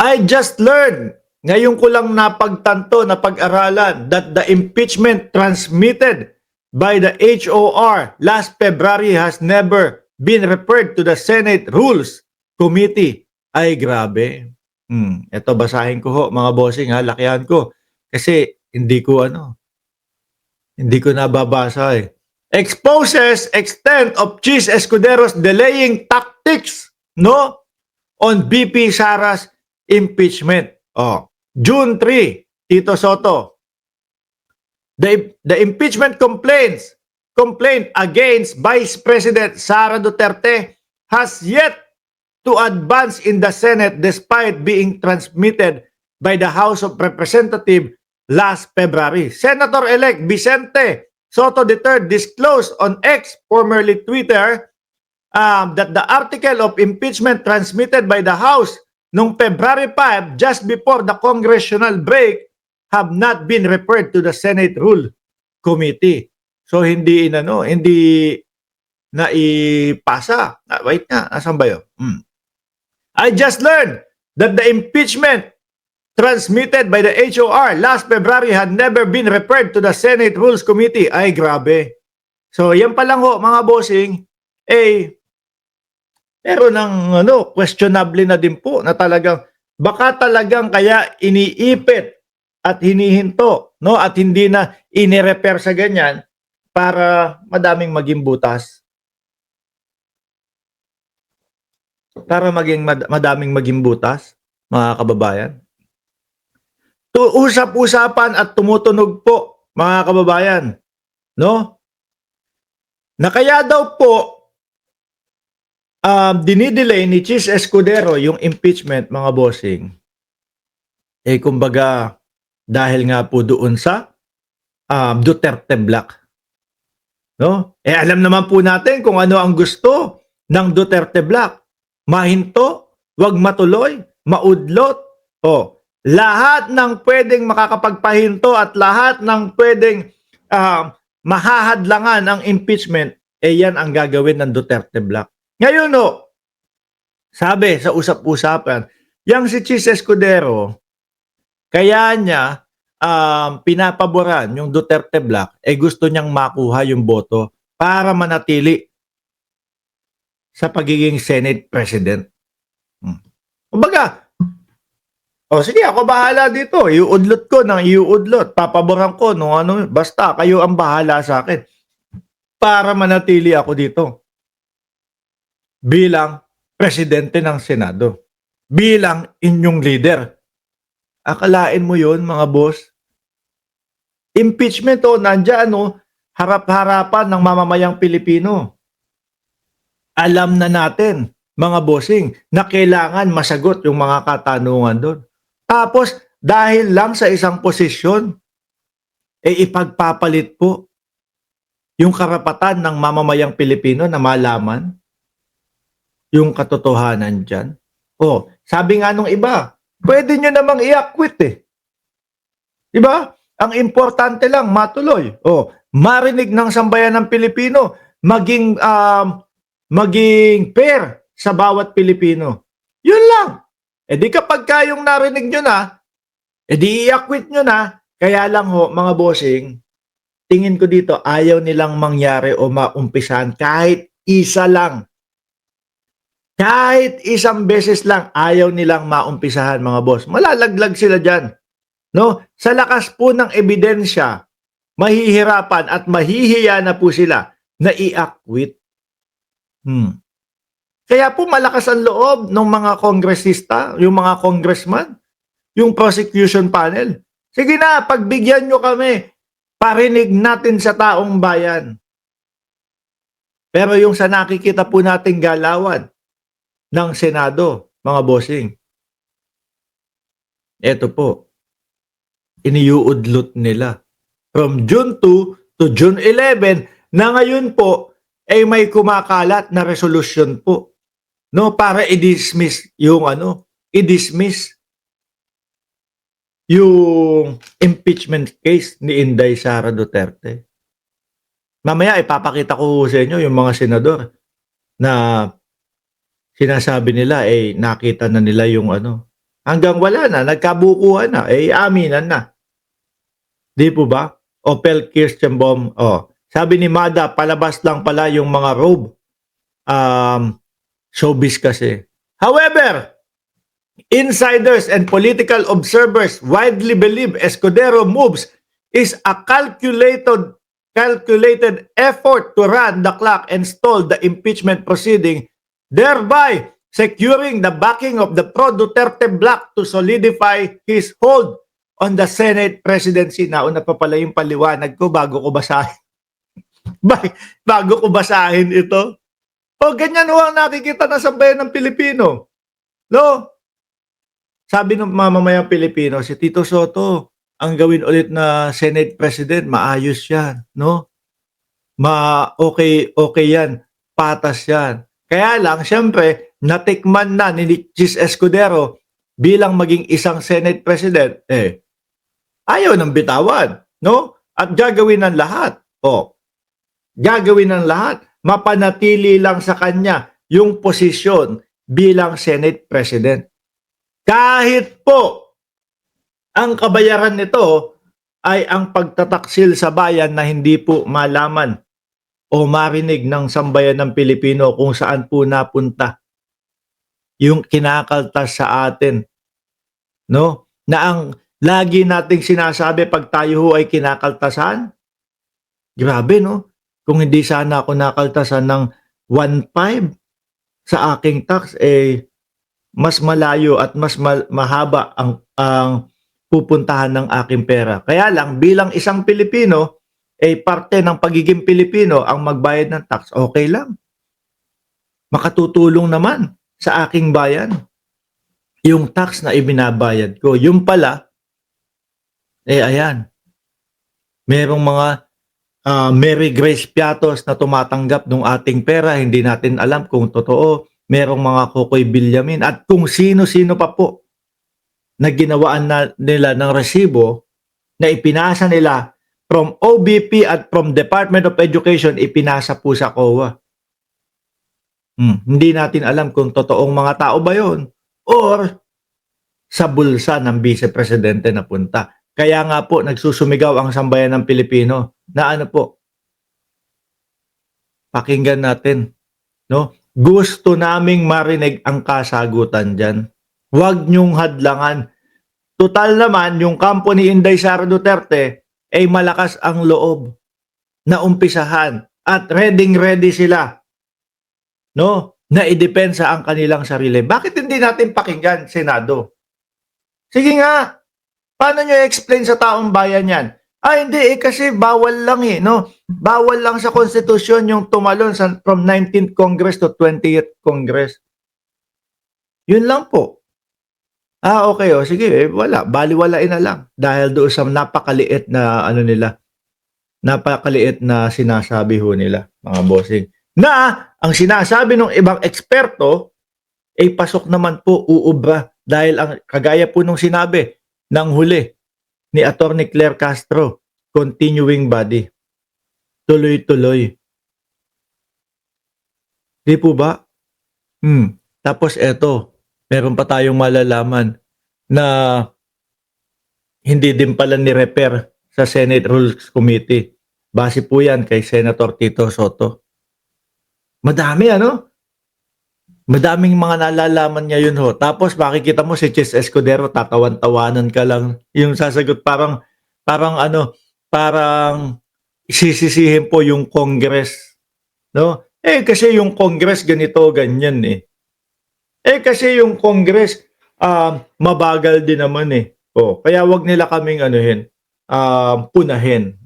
I just learned, ngayon ko lang napagtanto, napag-aralan, that the impeachment transmitted by the HOR last February has never been referred to the Senate Rules Committee. Ay, grabe. Ito basahin ko ho, mga bossing ha, lakihan ko. Kasi hindi ko nababasa eh. Exposes extent of Cheese Escudero's delaying tactics, no? On BP Sara's impeachment. June 3, Tito Soto. The impeachment complaint against Vice President Sara Duterte has yet to advance in the Senate despite being transmitted by the House of Representatives last February. Senator-elect Vicente Soto III disclosed on X, formerly Twitter, that the article of impeachment transmitted by the House noong February 5, just before the congressional break, have not been referred to the Senate Rule Committee. So hindi naipasa. Wait nga, asan ba yun? I just learned that the impeachment transmitted by the HOR last February had never been referred to the Senate Rules Committee. Ay, grabe. So, yan pa lang ho, mga bossing, pero ng questionable na din po na talagang, baka talagang kaya iniipit at hinihinto, no? At hindi na inirepair sa ganyan para madaming maging butas. Para madaming maging butas, mga kababayan. Usap-usapan at tumutunog po, mga kababayan, no? Na kaya daw po dinidelay ni Cheese Escudero yung impeachment, mga bossing. Kumbaga dahil nga po doon sa Duterte Black. No? Alam naman po natin kung ano ang gusto ng Duterte Black. Mahinto, wag matuloy, maudlot. Lahat ng pwedeng makakapagpahinto at lahat ng pwedeng mahahadlangan ang impeachment, yan ang gagawin ng Duterte Black. Ngayon sabi sa usap-usapan, yang si Cheese Escudero, kaya niya pinapaboran yung Duterte Black, gusto niyang makuha yung boto para manatili sa pagiging Senate President. Kumbaga, sige, ako bahala dito. Iuudlot ko ng iuudlot. Papaboran ko basta kayo ang bahala sa akin para manatili ako dito bilang presidente ng Senado, bilang inyong leader. Akalain mo yon, mga boss? Impeachment nandiyan harap-harapan ng mamamayang Pilipino. Alam na natin, mga bossing, na kailangan masagot yung mga katanungan doon. Tapos, dahil lang sa isang posisyon, ipagpapalit po yung karapatan ng mamamayang Pilipino na malaman yung katotohanan dyan. Sabi nga nung iba, pwede nyo namang i-acquit Diba? Ang importante lang, matuloy. Marinig ng sambayan ng Pilipino, maging fair sa bawat Pilipino. Yun lang. Di kapag kayong narinig nyo na, di i-acquit nyo na. Kaya lang mga bossing, tingin ko dito, ayaw nilang mangyari o maumpisahan kahit isa lang. Kahit isang beses lang, ayaw nilang maumpisahan, mga boss. Malalaglag sila dyan. No? Sa lakas po ng ebidensya, mahihirapan at mahihiya na po sila na i-acquit. Kaya po malakas ang loob ng mga kongresista, yung mga congressman, yung prosecution panel. Sige na, pagbigyan nyo kami, parinig natin sa taong bayan. Pero yung sa nakikita po nating galawan ng Senado, mga bossing, eto po, iniuudlot nila. From June 2 to June 11, na ngayon po, may kumakalat na resolution po. No, para i-dismiss yung i-dismiss yung impeachment case ni Inday Sara Duterte. Mamaya ipapakita ko sa inyo yung mga senador na sinasabi nila nakita na nila yung Hanggang wala na, nagkabukuhan na, eh, aminan na. Di po ba? Opel Kirschenbaum, oh. Sabi ni Mada, palabas lang pala yung mga robe. Showbiz kasi. However, insiders and political observers widely believe Escudero moves is a calculated effort to run the clock and stall the impeachment proceeding, thereby securing the backing of the pro-Duterte bloc to solidify his hold on the Senate presidency. Nauna pa pala yung paliwanag ko bago ko basahin. Bago ko basahin ito. O ganyan ho ang nakikita na sambayan ng Pilipino. No? Sabi ng mamamayang Pilipino, si Tito Soto, ang gawin ulit na Senate President, maayos yan. No? Okay yan. Patas yan. Kaya lang, syempre, natikman na ni Chis Escudero bilang maging isang Senate President, ayaw ng bitawan, no? At gagawin ng lahat. Gagawin ng lahat. Mapanatili lang sa kanya yung posisyon bilang Senate President. Kahit po ang kabayaran nito ay ang pagtataksil sa bayan na hindi po malaman o marinig ng sambayan ng Pilipino kung saan po napunta yung kinakaltas sa atin, no? Na ang lagi nating sinasabi pag tayo ho ay kinakaltasan, grabe, no? Kung hindi sana ako nakaltasan ng 1.5 sa aking tax, mas malayo at mas mahaba ang pupuntahan ng aking pera. Kaya lang, bilang isang Pilipino, parte ng pagiging Pilipino ang magbayad ng tax, okay lang. Makatutulong naman sa aking bayan yung tax na ibinabayad ko. Yung pala, ayan, merong mga Mary Grace Piatos na tumatanggap ng ating pera, hindi natin alam kung totoo. Merong mga Kokoy Villamin at kung sino-sino pa po na ginawaan nila ng resibo na ipinasa nila from OBP at from Department of Education, ipinasa po sa COA. Hindi natin alam kung totoong mga tao ba yon or sa bulsa ng Vice Presidente na punta. Kaya nga po nagsusumigaw ang sambayan ng Pilipino na ano po, pakinggan natin, no? Gusto naming marinig ang kasagutan dyan. Huwag niyong hadlangan. Total naman, yung kampo ni Inday Sara Duterte ay malakas ang loob na umpisahan at ready sila, no? Na idepensa ang kanilang sarili. Bakit hindi natin pakinggan, Senado? Sige nga, paano nyo explain sa taong bayan yan? Hindi kasi bawal lang no? Bawal lang sa konstitusyon yung tumalon from 19th Congress to 20th Congress. Yun lang po. Okay, sige, wala. Baliwalain na lang. Dahil doon sa napakaliit na napakaliit na sinasabi ho nila, mga bossing. Na ang sinasabi ng ibang eksperto ay pasok naman po uubra dahil ang kagaya po nung sinabi ng huli ni Attorney Claire Castro, continuing body. Tuloy-tuloy. Di po ba? Tapos eto, meron pa tayong malalaman na hindi din pala ni-repair sa Senate Rules Committee. Base po yan kay Senator Tito Soto. Madami, Madaming mga nalalaman niya yun ho. Tapos makikita mo si Chis Escudero, tatawan-tawanan ka lang. Yung sasagot parang sisisihin po yung Congress. No? Kasi yung Congress ganito, ganyan kasi yung Congress mabagal din naman kaya wag nila kaming punahin.